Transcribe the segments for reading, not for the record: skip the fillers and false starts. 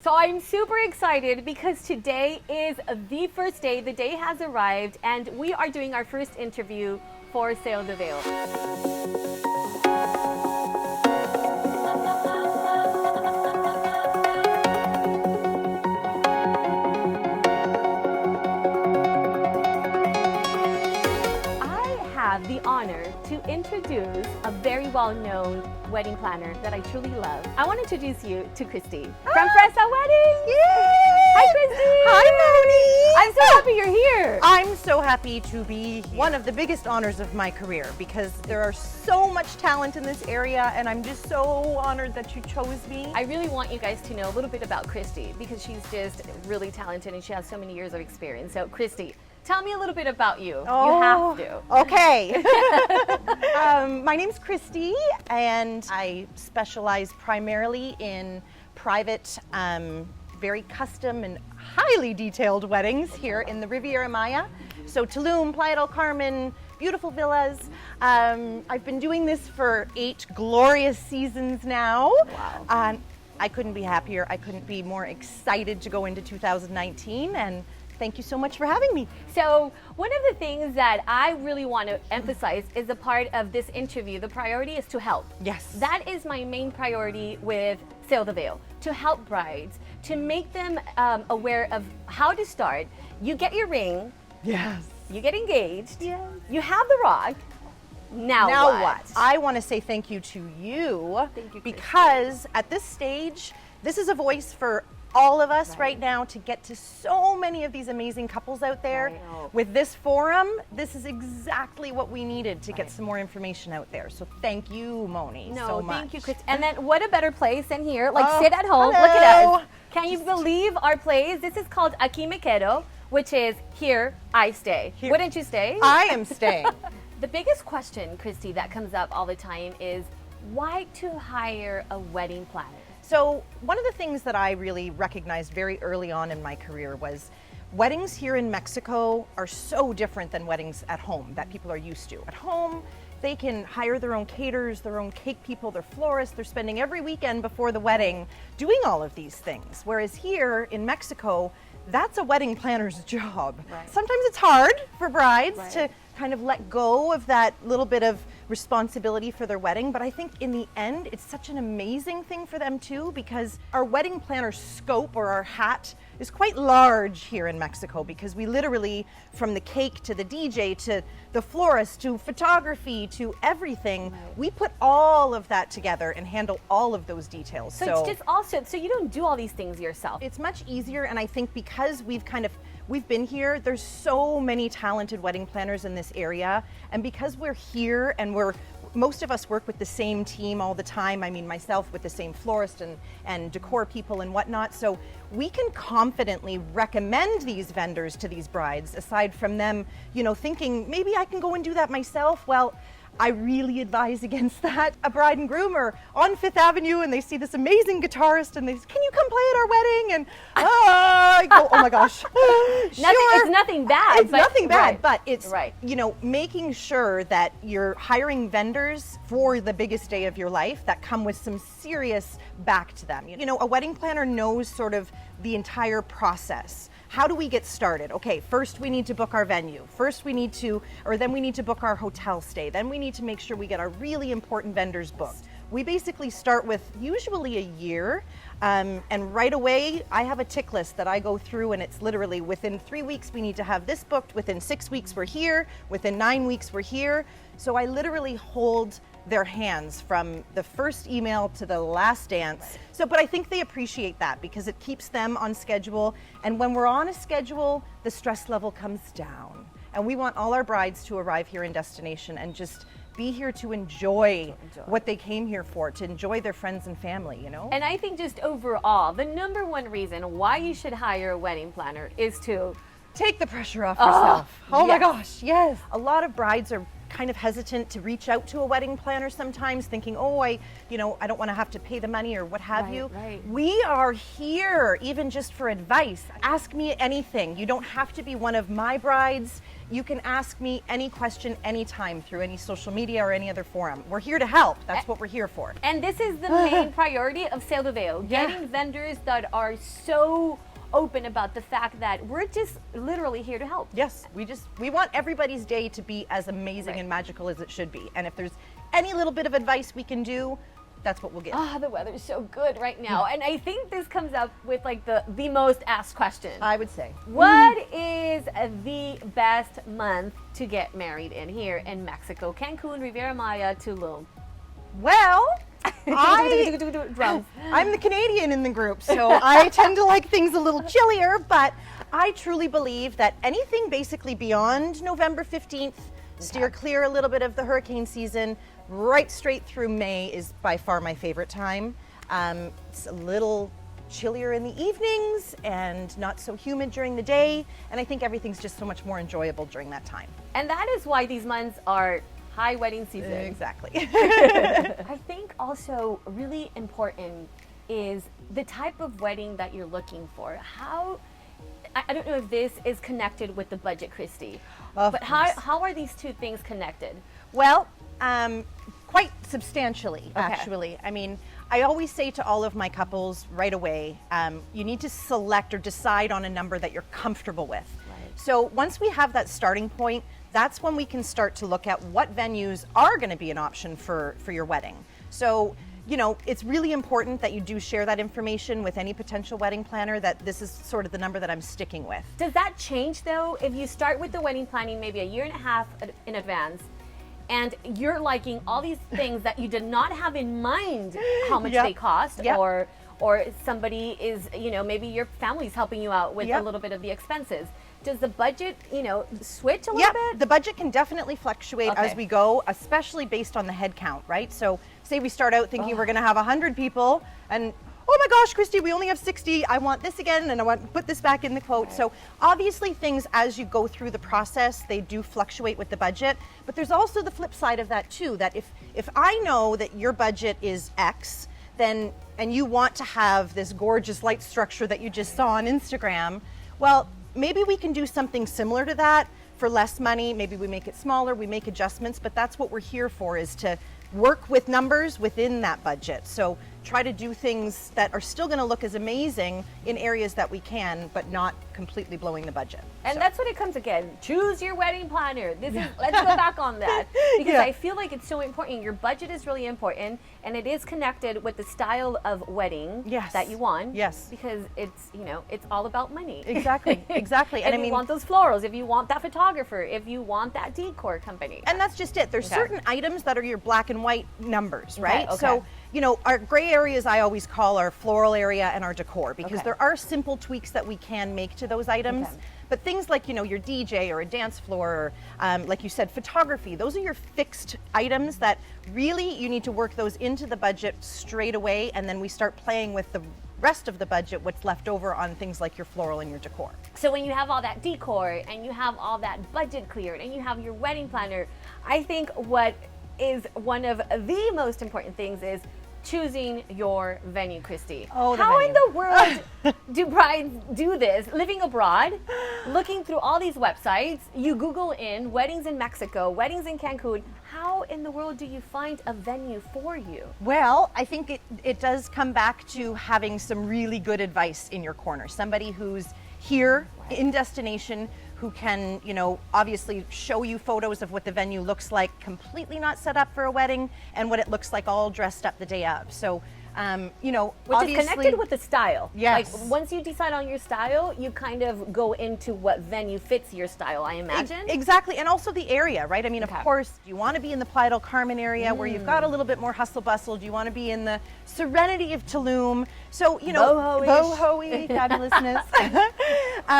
So I'm super excited because today is the first day. The day has arrived and we are doing our first interview for Sail the Veil. The honor to introduce a very well-known wedding planner that I truly love. I want to introduce you to Kristee from Fresa Weddings. Yay! Hi, Kristee. Hi, Moni. I'm so happy you're here. I'm so happy to be here. One of the biggest honors of my career because there are so much talent in this area and I'm just so honored that you chose me. I really want you guys to know a little bit about Kristee because she's just really talented and she has so many years of experience. So Kristee, tell me a little bit about you. Oh, you have to. Okay. My name's Kristee and I specialize primarily in private, very custom and highly detailed weddings here in the Riviera Maya. So Tulum, Playa del Carmen, beautiful villas. I've been doing this for 8 glorious seasons now. Wow. I couldn't be happier. I couldn't be more excited to go into 2019 and thank you so much for having me. So one of the things that I really want to emphasize is a part of this interview. The priority is to help. Yes. That is my main priority with Sail the Veil, to help brides, to make them aware of how to start. You get your ring. Yes. You get engaged. Yes. You have the rock. Now what? I want to say thank you to you. Thank you, Kristee. Because at this stage, this is a voice for all of us right now to get to so many of these amazing couples out there. With this forum, this is exactly what we needed to get some more information out there. So thank you, Moni, so much. Thank you, Kristee. And then what a better place than here? Like Oh, sit at home, hello. look at us. Can you believe our place? This is called Aqui Me Quedo, which is here I stay. Here. Wouldn't you stay? I am staying. The biggest question, Kristee, that comes up all the time is why to hire a wedding planner? So one of the things that I really recognized very early on in my career was weddings here in Mexico are so different than weddings at home that people are used to. At home, they can hire their own caterers, their own cake people, their florists. They're spending every weekend before the wedding doing all of these things. Whereas here in Mexico, that's a wedding planner's job. Right. Sometimes it's hard for brides Right. to kind of let go of that little bit of responsibility for their wedding, but I think in the end it's such an amazing thing for them too, because our wedding planner scope or our hat is quite large here in Mexico, because we literally, from the cake to the DJ to the florist to photography to everything, we put all of that together and handle all of those details. So it's just also, so you don't do all these things yourself. It's much easier, and I think because we've been here, there's so many talented wedding planners in this area, and because we're here and most of us work with the same team all the time. I mean, myself with the same florist and decor people and whatnot, so we can confidently recommend these vendors to these brides, aside from them, thinking maybe I can go and do that myself. Well, I really advise against that. A bride and groom are on 5th Avenue and they see this amazing guitarist and they say, can you come play at our wedding? And I go, oh my gosh. It's nothing bad. It's nothing bad, right. but it's, Right. making sure that you're hiring vendors for the biggest day of your life that come with some serious back to them. A wedding planner knows sort of the entire process. How do we get started? Okay, first we need to book our venue. Then we need to book our hotel stay. Then we need to make sure we get our really important vendors booked. We basically start with usually a year, and right away I have a tick list that I go through, and it's literally within 3 weeks we need to have this booked, within 6 weeks we're here, within 9 weeks we're here. So I literally hold their hands from the first email to the last dance. But I think they appreciate that because it keeps them on schedule. And when we're on a schedule, the stress level comes down. And we want all our brides to arrive here in destination and just be here to enjoy what they came here for, to enjoy their friends and family, And I think just overall, the number one reason why you should hire a wedding planner is to take the pressure off yourself. Oh yes. my gosh, yes. A lot of brides are kind of hesitant to reach out to a wedding planner sometimes, thinking, oh, I don't want to have to pay the money or what have you. Right. We are here even just for advice. Ask me anything. You don't have to be one of my brides. You can ask me any question anytime through any social media or any other forum. We're here to help. That's what we're here for. And this is the main priority of Sail the Veil, getting vendors that are so open about the fact that we're just literally here to help. Yes, we want everybody's day to be as amazing and magical as it should be. And if there's any little bit of advice we can do, that's what we'll give. The weather's so good right now. And I think this comes up with like the most asked question. I would say. What is the best month to get married in here in Mexico? Cancun, Riviera Maya, Tulum. Well, Drums. I'm the Canadian in the group, so I tend to like things a little chillier, but I truly believe that anything basically beyond November 15th, steer clear a little bit of the hurricane season, right straight through May is by far my favorite time. It's a little chillier in the evenings and not so humid during the day, and I think everything's just so much more enjoyable during that time. And that is why these months are high wedding season. Exactly. I think also really important is the type of wedding that you're looking for. I don't know if this is connected with the budget, Kristee, but how are these two things connected? Well, quite substantially, actually. I mean, I always say to all of my couples right away, you need to select or decide on a number that you're comfortable with. Right. So once we have that starting point, that's when we can start to look at what venues are going to be an option for your wedding. So, it's really important that you do share that information with any potential wedding planner, that this is sort of the number that I'm sticking with. Does that change though if you start with the wedding planning maybe a year and a half in advance, and you're liking all these things that you did not have in mind how much they cost, or somebody is, maybe your family's helping you out with a little bit of the expenses. Does the budget, switch a little bit? The budget can definitely fluctuate as we go, especially based on the head count, right? So say we start out thinking we're going to have 100 people, and oh my gosh, Kristee, we only have 60. I want this again, and I want to put this back in the quote. Right. So obviously things, as you go through the process, they do fluctuate with the budget. But there's also the flip side of that too, that if I know that your budget is X, then, and you want to have this gorgeous light structure that you just saw on Instagram, well, maybe we can do something similar to that for less money. Maybe we make it smaller, we make adjustments, but that's what we're here for, is to work with numbers within that budget. So try to do things that are still going to look as amazing in areas that we can, but not completely blowing the budget. And that's what it comes again. Choose your wedding planner. Let's go back on that, because I feel like it's so important. Your budget is really important, and it is connected with the style of wedding that you want. Yes. Because it's, it's all about money. Exactly. Exactly. And you want those florals, if you want that photographer, if you want that decor company. And that's just it. There's certain items that are your black and white numbers, right? So, our gray areas I always call our floral area and our decor, because there are simple tweaks that we can make to those items. But things like, your DJ or a dance floor, or like you said, photography, those are your fixed items that really you need to work those into the budget straight away, and then we start playing with the rest of the budget, what's left over on things like your floral and your decor. So when you have all that decor and you have all that budget cleared and you have your wedding planner, I think what is one of the most important things is choosing your venue, Kristee. How in the world do brides do this? Living abroad, looking through all these websites, you Google in weddings in Mexico, weddings in Cancun. How in the world do you find a venue for you? Well, I think it does come back to having some really good advice in your corner. Somebody who's here in destination, who can, obviously show you photos of what the venue looks like, completely not set up for a wedding, and what it looks like all dressed up the day of. So, which is connected with the style. Yes. Like once you decide on your style, you kind of go into what venue fits your style, I imagine. Exactly, and also the area, right? I mean, of course, do you want to be in the Playa del Carmen area where you've got a little bit more hustle bustle? Do you want to be in the serenity of Tulum? So, boho-y fabulousness.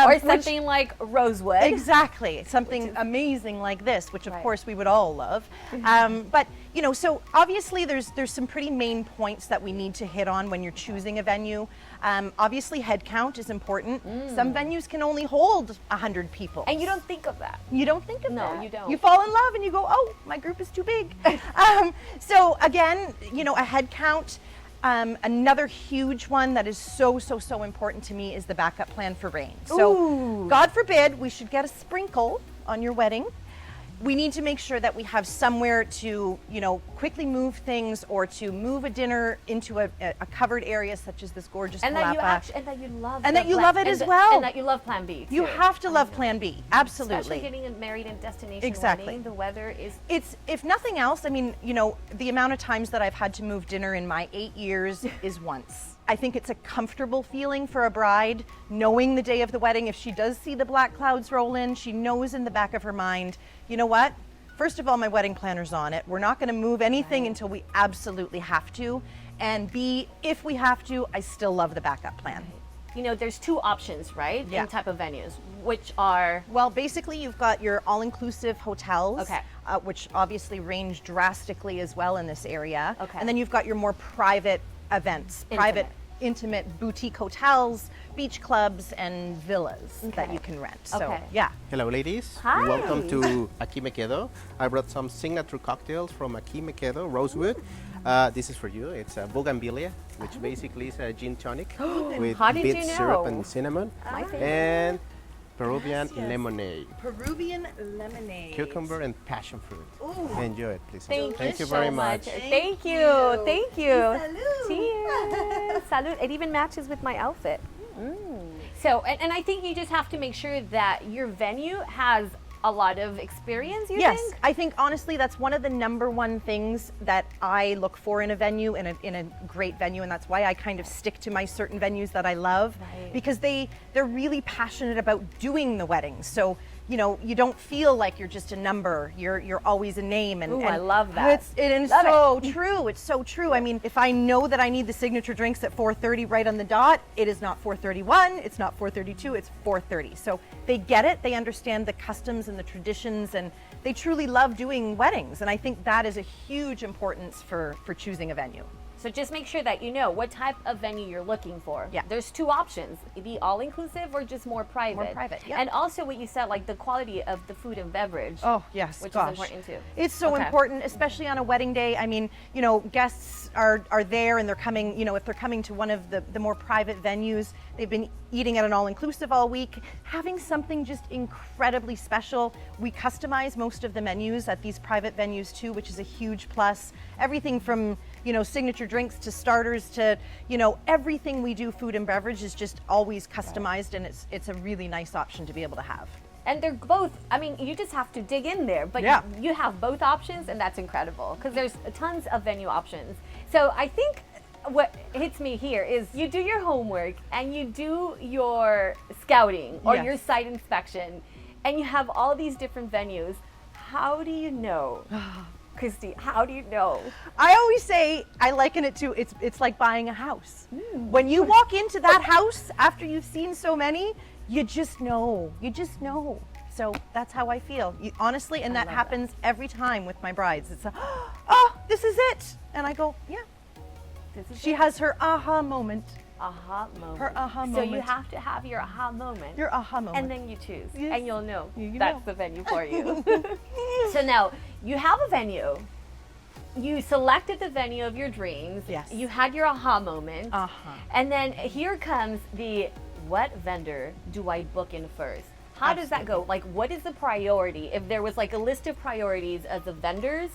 Or something like Rosewood. Exactly, something amazing like this, which of course we would all love. But, so obviously there's some pretty main points that we need to hit on when you're choosing a venue. Obviously, head count is important. Some venues can only hold 100 people. And you don't think of that. You don't think of that. No, you don't. You fall in love and you go, oh, my group is too big. So again, you know, a head count. Another huge one that is so important to me is the backup plan for rain. So God forbid we should get a sprinkle on your wedding. We need to make sure that we have somewhere to, you know, quickly move things or to move a dinner into a covered area such as this gorgeous And palapa. that you love And that you love it as well. And that you love Plan B. You too. have to love Plan B, absolutely. Especially getting married in destination Exactly. wedding, the weather is. It's, if nothing else, I mean, you know, the amount of times that I've had to move dinner in my 8 years is once. I think it's a comfortable feeling for a bride, knowing the day of the wedding, if she does see the black clouds roll in, she knows in the back of her mind, you know what? First of all, my wedding planner's on it. We're not going to move anything until we absolutely have to. And B, if we have to, I still love the backup plan. You know, there's two options, right? Yeah. In type of venues, which are. Well, basically, you've got your all-inclusive hotels, Okay. Which obviously range drastically as well in this area. Okay. And then you've got your more private events, private, intimate boutique hotels, beach clubs, and villas that you can rent. So, Okay. yeah. Hello, ladies. Hi. Welcome to Aqui Me Quedo. I brought some signature cocktails from Aqui Me Quedo, Rosewood. This is for you. It's a bougainvillea, which basically is a gin tonic with How did beet you know? syrup and cinnamon, My favorite. and Peruvian Gracias. lemonade, Peruvian lemonade. cucumber and passion fruit. Ooh. Enjoy it, please. Thank you so very much. Thank you. you. Thank you. Salud. Cheers. Salud. It even matches with my outfit. So, and I think you just have to make sure that your venue has a lot of experience, you Yes, think? I think honestly that's one of the number one things that I look for in a venue, in a great venue, and that's why I kind of stick to my certain venues that I love, Right. because they're really passionate about doing the weddings. So, you know, you don't feel like you're just a number. You're always a name. And, Ooh, and I love that. It's Love so it. true. It's so true. I mean, if I know that I need the signature drinks at 4:30 right on the dot, it is not 4:31. It's not 4:32. It's 4:30. So they get it. They understand the customs and the traditions, and they truly love doing weddings. And I think that is a huge importance for choosing a venue. So just make sure that you know what type of venue you're looking for. Yeah. There's two options, be all-inclusive or just more private. More private, yeah. And also what you said, like the quality of the food and beverage. Oh, yes, Which gosh. is important too. It's so Okay. important, especially on a wedding day. I mean, you know, guests are there and they're coming, you know, if they're coming to one of the more private venues, they've been eating at an all-inclusive all week, having something just incredibly special. We customize most of the menus at these private venues too, which is a huge plus. Everything from, you know, signature drinks to starters to, you know, everything we do food and beverage is just always customized, and it's a really nice option to be able to have. And they're both, I mean, you just have to dig in there, but Yeah. you have both options, and that's incredible because there's tons of venue options. So I think what hits me here is you do your homework and you do your scouting or Yes. your site inspection, and you have all these different venues. How do you know, Kristee, how do you know? I always say, I liken it to, it's like buying a house. When you walk into that house after you've seen so many, you just know. So that's how I feel, honestly, and that love happens every time with my brides. It's oh, this is it. And I go, yeah. This is She has her aha moment. aha moment. Her aha So you moment. have to have your aha moment. Your aha moment. And then you choose, Yes. and you'll know You that's know. the venue for you. So now you have a venue. You selected the venue of your dreams. Yes. You had your aha moment. Uh-huh. And then here comes the what vendor do I book in first? How does that go? Like, what is the priority? If there was like a list of priorities of the vendors,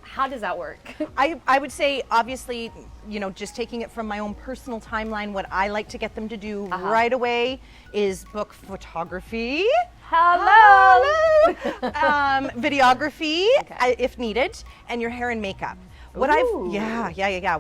how does that work? I would say, obviously, you know, just taking it from my own personal timeline, what I like to get them to do right away is book photography. Hello. Videography, Okay. if needed, and your hair and makeup. What Ooh.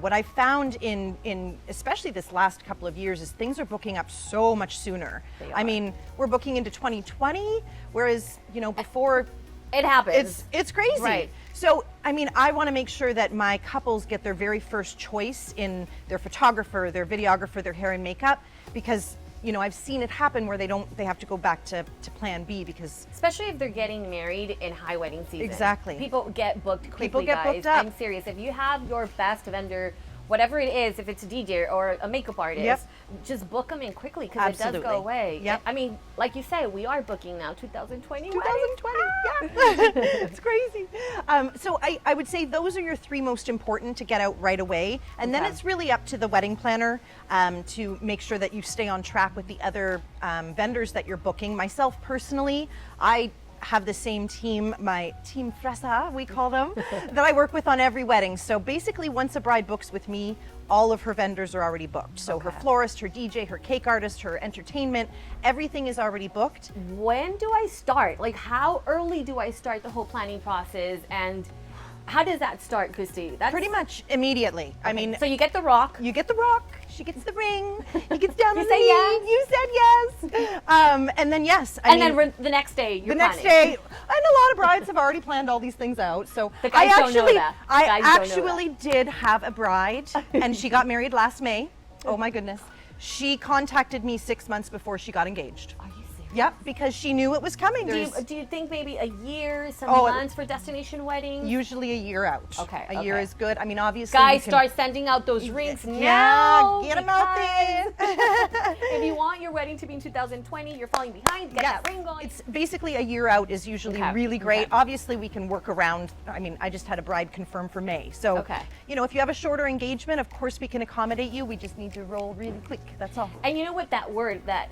What I've found in especially this last couple of years is things are booking up so much sooner. They I are. mean, we're booking into 2020, whereas, you know, before It happens. it's crazy. Right. So, I mean, I want to make sure that my couples get their very first choice in their photographer, their videographer, their hair and makeup, because, you know, I've seen it happen where they have to go back to plan B because Especially if they're getting married in high wedding season. Exactly. People get booked quickly, People get guys. booked up. I'm serious. If you have your best vendor whatever it is, if it's a DJ or a makeup artist, Yep. just book them in quickly because it does Absolutely. go away. Yep. I mean, like you say, we are booking now 2020 weddings. 2020, yeah. It's crazy. So I would say those are your three most important to get out right away. And then Okay. it's really up to the wedding planner to make sure that you stay on track with the other vendors that you're booking. Myself personally, I have the same team, my team Fresa, we call them, that I work with on every wedding. So basically once a bride books with me, all of her vendors are already booked. So her Okay. florist, her DJ, her cake artist, her entertainment, everything is already booked. When do I start? Like, how early do I start the whole planning process? And how does that start, Kristee? That's Pretty much immediately. I mean, so you get the rock. you get the rock, she gets the ring, he gets down You the say knee, yes. you said yes. And then yes, I And mean, then the next day, you're the next planning. day, and a lot of brides have already planned all these things out. So The guys I don't know actually, that. The I guys don't know actually did have a bride, and she got married last May. Oh my goodness. She contacted me 6 months before she got engaged. Are you serious? Yep, because she knew it was coming. Do There's you think maybe a year, some Oh, months for destination weddings? usually a year out. Okay, A year okay. is good. I mean, obviously. Guys, you can- start sending out those rings Yeah, now. get them out there. because if you want your wedding to be in 2020, you're falling behind. Get Yes. that ring going. It's basically a year out is usually Okay, really great. okay. Obviously, we can work around. I mean, I just had a bride confirmed for May. So, Okay. you know, if you have a shorter engagement, of course we can accommodate you. We just need to roll really quick. That's all. And you know what, that word that,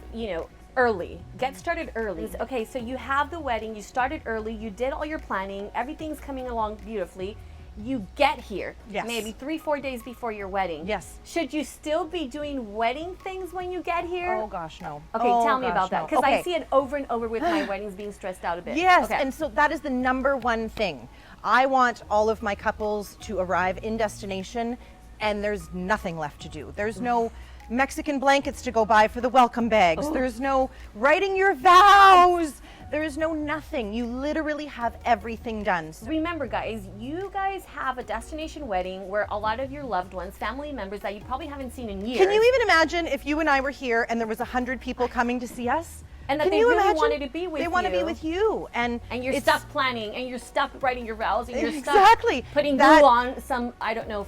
early. Get started early. Okay, so you have the wedding, you started early, you did all your planning, everything's coming along beautifully. You get here, Yes. maybe 3-4 days before your wedding. Yes. Should you still be doing wedding things when you get here? Oh gosh, no. Okay, Oh, tell me gosh, about that, no. because I Okay. see it over and over with my weddings being stressed out a bit. Yes, Okay. and so that is the number one thing. I want all of my couples to arrive in destination and there's nothing left to do. There's no Mexican blankets to go buy for the welcome bags. There's no writing your vows. There's no nothing. You literally have everything done. So Remember, guys, you guys have a destination wedding where a lot of your loved ones, family members that you probably haven't seen in years. can you even imagine if you and I were here and there was 100 people coming to see us? And that Can they you really imagine? wanted to be with They want to be you. with you. And you're it's- stuck planning, and you're stuck writing your vows, and you're Exactly. stuck putting That- glue on some, I don't know,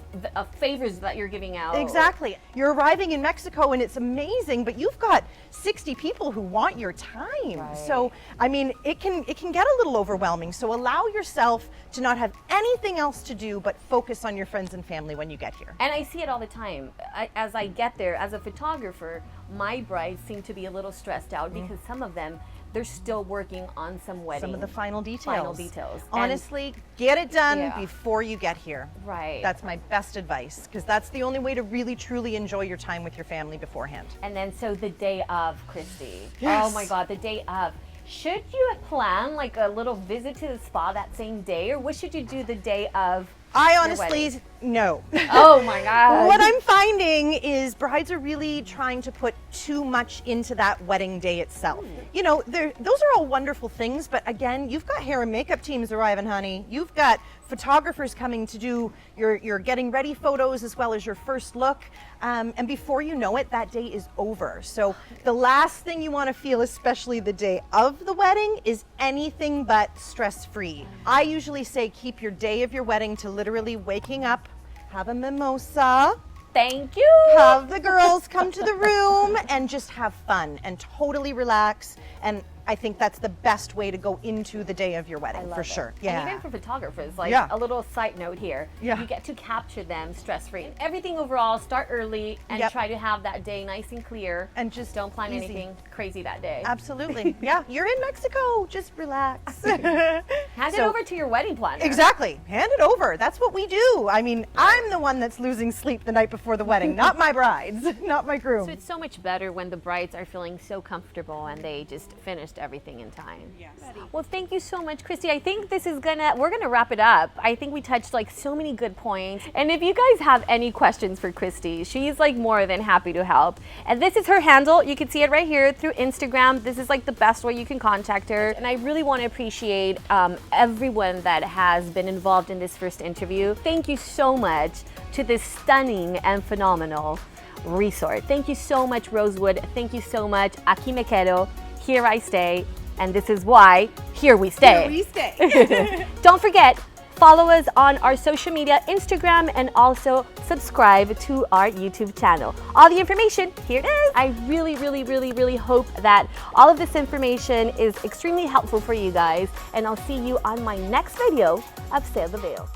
favors that you're giving out. Exactly. You're arriving in Mexico and it's amazing, but you've got 60 people who want your time. Right. So, I mean, it can get a little overwhelming. So allow yourself to not have anything else to do but focus on your friends and family when you get here. And I see it all the time. As I get there, as a photographer, my brides seem to be a little stressed out because some of them, they're still working on some wedding. Some of the final details. Final details. And- Honestly, get it done Yeah. before you get here. Right. That's my best advice because that's the only way to really truly enjoy your time with your family beforehand. And then so the day of, Kristee. Yes. Oh my God, the day of. Should you plan like a little visit to the spa that same day, or what should you do the day of? I your honestly, wedding? no. Oh my God. What I'm finding is brides are really trying to put too much into that wedding day itself. You know, those are all wonderful things, but again, you've got hair and makeup teams arriving, honey. You've got photographers coming to do your getting ready photos as well as your first look. And before you know it, that day is over. So the last thing you want to feel, especially the day of the wedding, is anything but stress-free. I usually say keep your day of your wedding to literally waking up, have a mimosa, Thank you. have the girls come to the room and just have fun and totally relax. And I think that's the best way to go into the day of your wedding, for sure. Yeah. And even for photographers, like Yeah. a little side note here, Yeah. you get to capture them stress-free. Everything overall, start early and Yep. try to have that day nice and clear. And just don't plan easy. anything crazy that day. Absolutely. Yeah. You're in Mexico. Just relax. Hand it So- over to your wedding planner. Exactly. Hand it over. That's what we do. I mean, I'm the one that's losing sleep the night before the wedding, not my brides, not my groom. So it's so much better when the brides are feeling so comfortable and they just finished everything in time. Yes. Well, thank you so much, Kristee. I think we're gonna wrap it up. I think we touched like so many good points. And if you guys have any questions for Kristee, she's like more than happy to help. And this is her handle. You can see it right here through Instagram. This is like the best way you can contact her. And I really want to appreciate everyone that has been involved in this first interview. Thank you so much to this stunning and phenomenal resort. Thank you so much, Rosewood. Thank you so much, Aqui Me Quedo. Here I stay. And this is why here we stay. Here we stay. Don't forget, follow us on our social media, Instagram, and also subscribe to our YouTube channel. All the information, here it is. I really hope that all of this information is extremely helpful for you guys, and I'll see you on my next video of Sail the Veil.